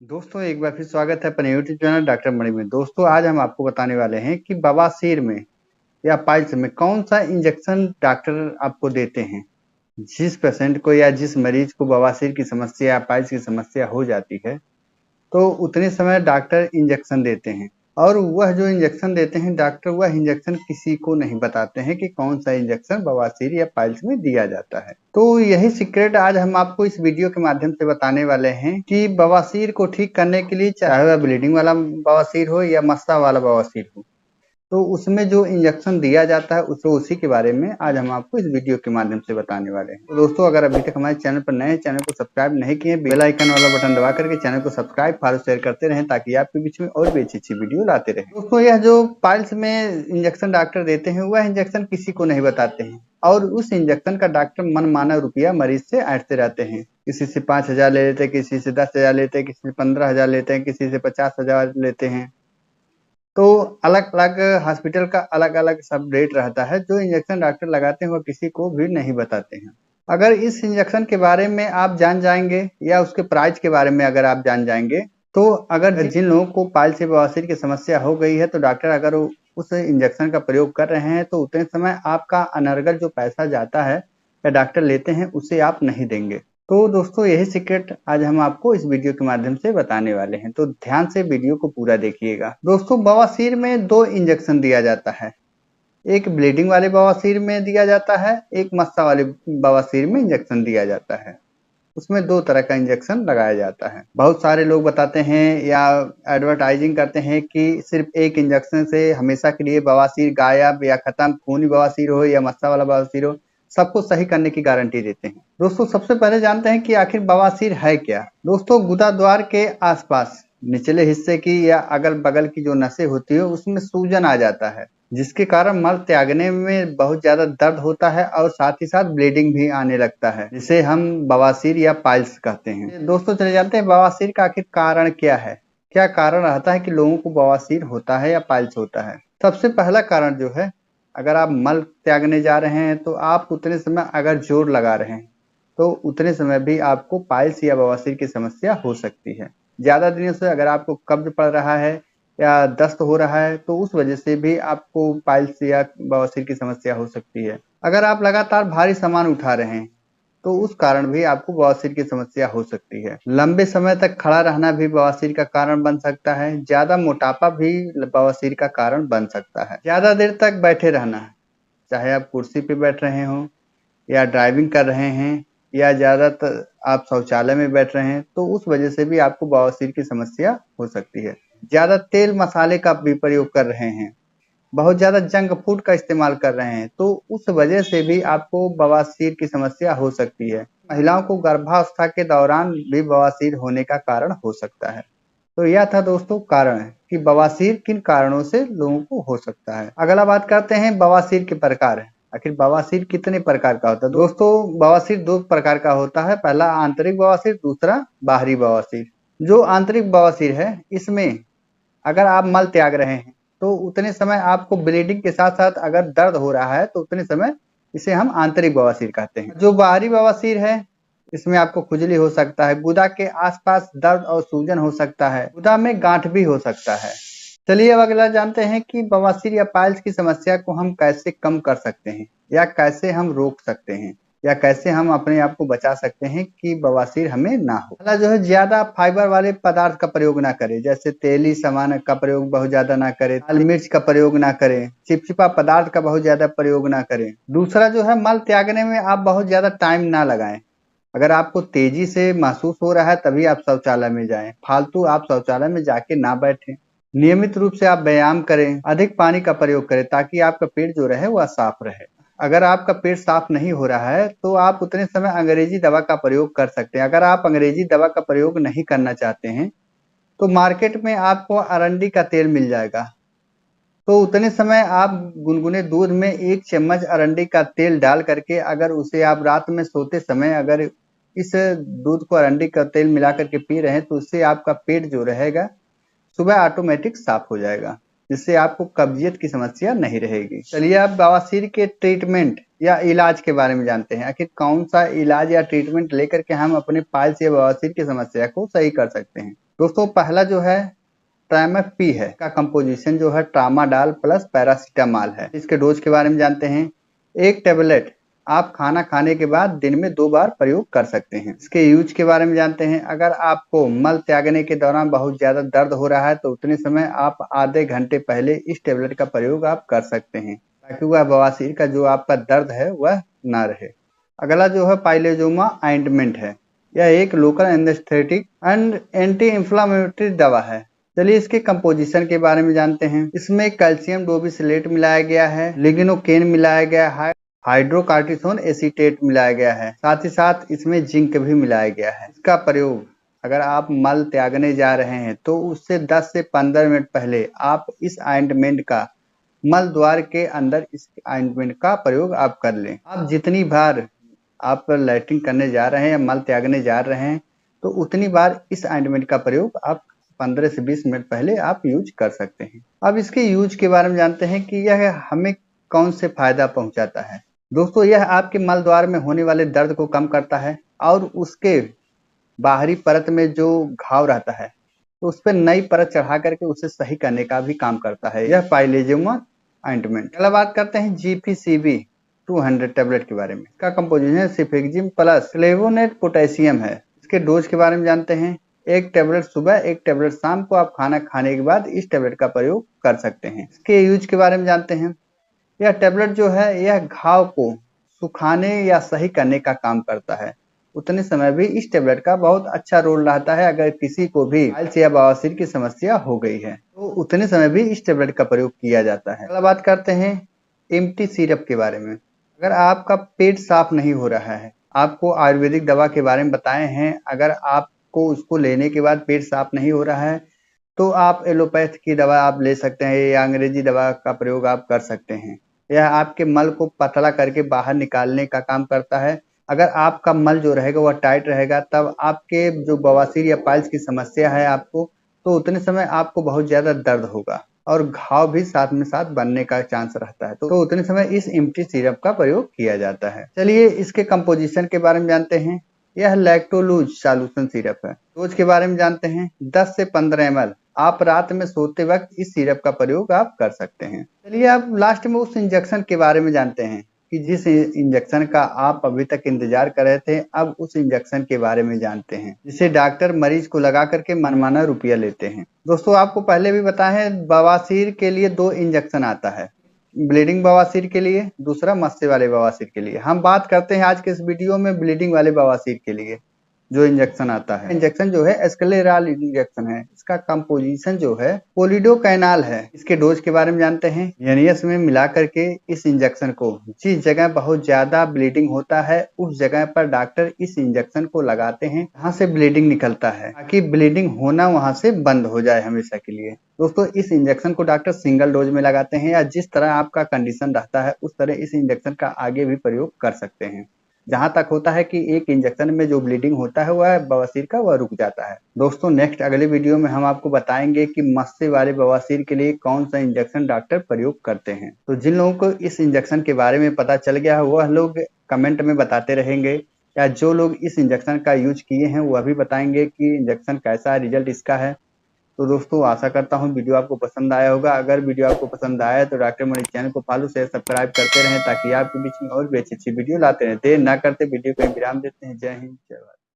दोस्तों एक बार फिर स्वागत है अपने यूट्यूब चैनल डॉक्टर मणि में। दोस्तों आज हम आपको बताने वाले हैं कि बवासीर में या पाइल्स में कौन सा इंजेक्शन डॉक्टर आपको देते हैं। जिस पेशेंट को या जिस मरीज को बवासीर की समस्या या पाइल्स की समस्या हो जाती है तो उतने समय डॉक्टर इंजेक्शन देते हैं और वह जो इंजेक्शन देते हैं डॉक्टर वह इंजेक्शन किसी को नहीं बताते हैं कि कौन सा इंजेक्शन बवासीर या पाइल्स में दिया जाता है। तो यही सीक्रेट आज हम आपको इस वीडियो के माध्यम से बताने वाले हैं कि बवासीर को ठीक करने के लिए चाहे वह ब्लीडिंग वाला बवासीर हो या मस्सा वाला बवासीर हो तो उसमें जो इंजेक्शन दिया जाता है उसी के बारे में आज हम आपको इस वीडियो के माध्यम से बताने वाले हैं। तो दोस्तों अगर अभी तक हमारे चैनल पर नए हैं, चैनल को सब्सक्राइब नहीं किए, बेल आइकन वाला बटन दबा करके चैनल को सब्सक्राइब फॉलो शेयर करते रहें ताकि आपके बीच में और भी अच्छी वीडियो लाते रहें। दोस्तों यह जो पाइल्स में इंजेक्शन डॉक्टर देते हैं वह इंजेक्शन किसी को नहीं बताते हैं और उस इंजेक्शन का डॉक्टर मनमाना रुपया मरीज से ऐंठते रहते हैं। किसी से 5,000 ले लेते हैं, किसी से 10,000 लेते हैं, किसी से 15,000 लेते हैं, किसी से 50,000 लेते हैं। तो अलग अलग हॉस्पिटल का अलग अलग सब रेट रहता है। जो इंजेक्शन डॉक्टर लगाते हैं वो किसी को भी नहीं बताते हैं। अगर इस इंजेक्शन के बारे में आप जान जाएंगे या उसके प्राइस के बारे में अगर आप जान जाएंगे तो अगर जिन लोगों को पाइल्स या बवासीर की समस्या हो गई है तो डॉक्टर अगर उस इंजेक्शन का प्रयोग कर रहे हैं तो उतने समय आपका अनर्गल जो पैसा जाता है या डॉक्टर लेते हैं उसे आप नहीं देंगे। तो दोस्तों यही सीक्रेट आज हम आपको इस वीडियो के माध्यम से बताने वाले हैं, तो ध्यान से वीडियो को पूरा देखिएगा। दोस्तों बवासीर में दो इंजेक्शन दिया जाता है, एक ब्लीडिंग वाले बवासीर में दिया जाता है, एक मस्सा वाले बवासीर में इंजेक्शन दिया जाता है। उसमें दो तरह का इंजेक्शन लगाया जाता है। बहुत सारे लोग बताते हैं या एडवर्टाइजिंग करते हैं कि सिर्फ एक इंजेक्शन से हमेशा के लिए बवासीर गायब या खत्म, खूनी बवासीर हो या मस्सा वाला बवासीर हो सबको सही करने की गारंटी देते हैं। दोस्तों सबसे पहले जानते हैं कि आखिर बवासीर है क्या। दोस्तों गुदाद्वार के आसपास निचले हिस्से की या अगल बगल की जो नसें होती है उसमें सूजन आ जाता है जिसके कारण मल त्यागने में बहुत ज्यादा दर्द होता है और साथ ही साथ ब्लीडिंग भी आने लगता है, जिसे हम बवासीर या पाइल्स कहते हैं। दोस्तों चले जानते हैं बवासीर का आखिर कारण क्या है। क्या कारण रहता है कि लोगों को बवासीर होता है या पाइल्स होता है। सबसे पहला कारण जो है, अगर आप मल त्यागने जा रहे हैं तो आप उतने समय अगर जोर लगा रहे हैं तो उतने समय भी आपको पाइल्स या बवासीर की समस्या हो सकती है। ज्यादा दिनों से अगर आपको कब्ज पड़ रहा है या दस्त हो रहा है तो उस वजह से भी आपको पाइल्स या बवासीर की समस्या हो सकती है। अगर आप लगातार भारी सामान उठा रहे हैं तो उस कारण भी आपको बवासीर की समस्या हो सकती है। लंबे समय तक खड़ा रहना भी बवासीर का कारण बन सकता है। ज्यादा मोटापा भी बवासीर का कारण बन सकता है। ज्यादा देर तक बैठे रहना, चाहे आप कुर्सी पे बैठ रहे हो या ड्राइविंग कर रहे हैं या ज्यादातर आप शौचालय में बैठ रहे हैं तो उस वजह से भी आपको बवासीर की समस्या हो सकती है। ज्यादा तेल मसाले का भी प्रयोग कर रहे हैं, बहुत ज्यादा जंक फूड का इस्तेमाल कर रहे हैं तो उस वजह से भी आपको बवासीर की समस्या हो सकती है। महिलाओं को गर्भावस्था के दौरान भी बवासीर होने का कारण हो सकता है। तो यह था दोस्तों कारण है कि बवासीर किन कारणों से लोगों को हो सकता है। अगला बात करते हैं बवासीर के प्रकार। आखिर बवासीर कितने प्रकार का होता है। दोस्तों बवासीर दो प्रकार का होता है, पहला आंतरिक बवासीर, दूसरा बाहरी बवासीर। जो आंतरिक बवासीर है इसमें अगर आप मल त्याग रहे हैं तो उतने समय आपको ब्लीडिंग के साथ साथ अगर दर्द हो रहा है तो उतने समय इसे हम आंतरिक बवासीर कहते हैं। जो बाहरी बवासीर है इसमें आपको खुजली हो सकता है, गुदा के आसपास दर्द और सूजन हो सकता है, गुदा में गांठ भी हो सकता है। चलिए अब अगला जानते हैं कि बवासीर या पाइल्स की समस्या को हम कैसे कम कर सकते हैं या कैसे हम रोक सकते हैं या कैसे हम अपने आप को बचा सकते हैं कि बवासीर हमें ना हो। पहला जो है, ज्यादा फाइबर वाले पदार्थ का प्रयोग ना करें, जैसे तेली सामान का प्रयोग बहुत ज्यादा ना करें, लाल मिर्च का प्रयोग ना करें, चिपचिपा पदार्थ का बहुत ज्यादा प्रयोग ना करें। दूसरा जो है, मल त्यागने में आप बहुत ज्यादा टाइम ना लगाएं। अगर आपको तेजी से महसूस हो रहा है तभी आप शौचालय में जाएं, फालतू आप शौचालय में जाके ना बैठें। नियमित रूप से आप व्यायाम करें, अधिक पानी का प्रयोग करें ताकि आपका पेट जो रहे वह साफ रहे। अगर आपका पेट साफ नहीं हो रहा है तो आप उतने समय अंग्रेजी दवा का प्रयोग कर सकते हैं। अगर आप अंग्रेजी दवा का प्रयोग नहीं करना चाहते हैं तो मार्केट में आपको अरंडी का तेल मिल जाएगा, तो उतने समय आप गुनगुने दूध में 1 चम्मच अरंडी का तेल डाल करके अगर उसे आप रात में सोते समय अगर इस दूध को अरंडी का तेल मिला करके पी रहे हैं तो उससे आपका पेट जो रहेगा सुबह ऑटोमेटिक साफ हो जाएगा, जिससे आपको कब्जियत की समस्या नहीं रहेगी। चलिए अब बवासीर के ट्रीटमेंट या इलाज के बारे में जानते हैं। आखिर कौन सा इलाज या ट्रीटमेंट लेकर के हम अपने पाइल्स या बवासीर की समस्या को सही कर सकते हैं। दोस्तों पहला जो है ट्राइमेप-पी है, इसका कंपोजिशन जो है ट्रामाडॉल प्लस पैरासिटामॉल है। इसके डोज के बारे में जानते हैं। एक टेबलेट आप खाना खाने के बाद दिन में 2 बार प्रयोग कर सकते हैं। इसके यूज के बारे में जानते हैं। अगर आपको मल त्यागने के दौरान बहुत ज्यादा दर्द हो रहा है तो उतने समय आप आधे घंटे पहले इस टेबलेट का प्रयोग आप कर सकते हैं, ताकि वह बवासीर का जो आपका दर्द है वह ना रहे। अगला जो है पाइलेजोमा ऑइंटमेंट है। यह एक local anaesthetic and anti inflammatory दवा है। चलिए इसके कंपोजिशन के बारे में जानते हैं। इसमें कैल्शियम डोबिसिलेट मिलाया गया है, लिग्नोकेन मिलाया गया है, हाइड्रोकार्टिसोन एसीटेट मिलाया गया है, साथ ही साथ इसमें जिंक भी मिलाया गया है। इसका प्रयोग अगर आप मल त्यागने जा रहे हैं तो उससे 10 से 15 मिनट पहले आप इस ऑइंटमेंट का मल द्वार के अंदर इस ऑइंटमेंट का प्रयोग आप कर लें। आप जितनी बार आप लैट्रिन करने जा रहे हैं या मल त्यागने जा रहे हैं तो उतनी बार इस ऑइंटमेंट का प्रयोग आप 15 से 20 मिनट पहले आप यूज कर सकते हैं। अब इसके यूज के बारे में जानते हैं कि यह हमें कौन से फायदा पहुंचाता है। दोस्तों यह आपके मल द्वार में होने वाले दर्द को कम करता है और उसके बाहरी परत में जो घाव रहता है तो उस पर नई परत चढ़ा करके उसे सही करने का भी काम करता है यह पाइलेजोमा ऑइंटमेंट। अगला बात करते हैं जीपीसीबी 200 टैबलेट के बारे में। इसका कंपोजिशन सिफेक्जिम प्लस फ्लेवोनेट पोटेशियम है। इसके डोज के बारे में जानते हैं। एक टैबलेट सुबह, एक टैबलेट शाम को आप खाना खाने के बाद इस टैबलेट का प्रयोग कर सकते हैं। इसके यूज के बारे में जानते हैं। यह टैबलेट जो है यह घाव को सुखाने या सही करने का काम करता है। उतने समय भी इस टैबलेट का बहुत अच्छा रोल रहता है। अगर किसी को भी पाइल्स या बवासीर की समस्या हो गई है तो उतने समय भी इस टैबलेट का प्रयोग किया जाता है। अगला बात करते हैं एम्प्टी सिरप के बारे में। अगर आपका पेट साफ नहीं हो रहा है, आपको आयुर्वेदिक दवा के बारे में बताए हैं, अगर आपको उसको लेने के बाद पेट साफ नहीं हो रहा है तो आप एलोपैथ की दवा आप ले सकते हैं या अंग्रेजी दवा का प्रयोग आप कर सकते हैं। यह आपके मल को पतला करके बाहर निकालने का काम करता है। अगर आपका मल जो रहेगा वह टाइट रहेगा तब आपके जो बवासीर या पाइल्स की समस्या है आपको, तो उतने समय आपको बहुत ज्यादा दर्द होगा और घाव भी साथ में साथ बनने का चांस रहता है। तो उतने समय इस एम्प्टी सिरप का प्रयोग किया जाता है। चलिए इसके कंपोजिशन के बारे में जानते हैं। यह लैक्टोलूज सॉल्यूशन सिरप है। डोज के बारे में जानते हैं। 10 से 15 ml आप रात में सोते वक्त इस सिरप का प्रयोग आप कर सकते हैं। चलिए अब लास्ट में उस इंजेक्शन के बारे में जानते हैं कि जिस इंजेक्शन का आप अभी तक इंतजार कर रहे थे, अब उस इंजेक्शन के बारे में जानते हैं जिसे डॉक्टर मरीज को लगा करके मनमाना रुपया लेते हैं। दोस्तों आपको पहले भी बताया है, बवासीर के लिए 2 इंजेक्शन आता है। ब्लीडिंग बवासीर के लिए, दूसरा मस्से वाले बवासीर के लिए। हम बात करते हैं आज के इस वीडियो में ब्लीडिंग वाले बवासीर के लिए जो इंजेक्शन आता है। इंजेक्शन जो है एस्केलेराल इंजेक्शन है। इसका कंपोजिशन जो है पोलिडोकाइनाल है। इसके डोज के बारे में जानते हैं। एनियस में मिला करके इस इंजेक्शन को जिस जगह बहुत ज्यादा ब्लीडिंग होता है उस जगह पर डॉक्टर इस इंजेक्शन को लगाते हैं जहाँ से ब्लीडिंग निकलता है, ताकि ब्लीडिंग होना वहां से बंद हो जाए हमेशा के लिए। दोस्तों इस इंजेक्शन को डॉक्टर सिंगल डोज में लगाते हैं या जिस तरह आपका कंडीशन रहता है उस तरह इस इंजेक्शन का आगे भी प्रयोग कर सकते हैं। जहां तक होता है कि एक इंजेक्शन में जो ब्लीडिंग होता है वह बवासीर का वह रुक जाता है। दोस्तों नेक्स्ट अगले वीडियो में हम आपको बताएंगे कि मस्से वाले बवासीर के लिए कौन सा इंजेक्शन डॉक्टर प्रयोग करते हैं। तो जिन लोगों को इस इंजेक्शन के बारे में पता चल गया है वह लोग कमेंट में बताते रहेंगे, या जो लोग इस इंजेक्शन का यूज किए हैं वह भी बताएंगे कि इंजेक्शन कैसा रिजल्ट इसका है। तो दोस्तों आशा करता हूँ वीडियो आपको पसंद आया होगा। अगर वीडियो आपको पसंद आया तो डॉक्टर मणि चैनल को फॉलो शेयर सब्सक्राइब करते रहें, ताकि आपके बीच में और भी अच्छी अच्छी वीडियो लाते रहें। देर ना करते वीडियो को विराम देते हैं। जय हिंद, जय भारत।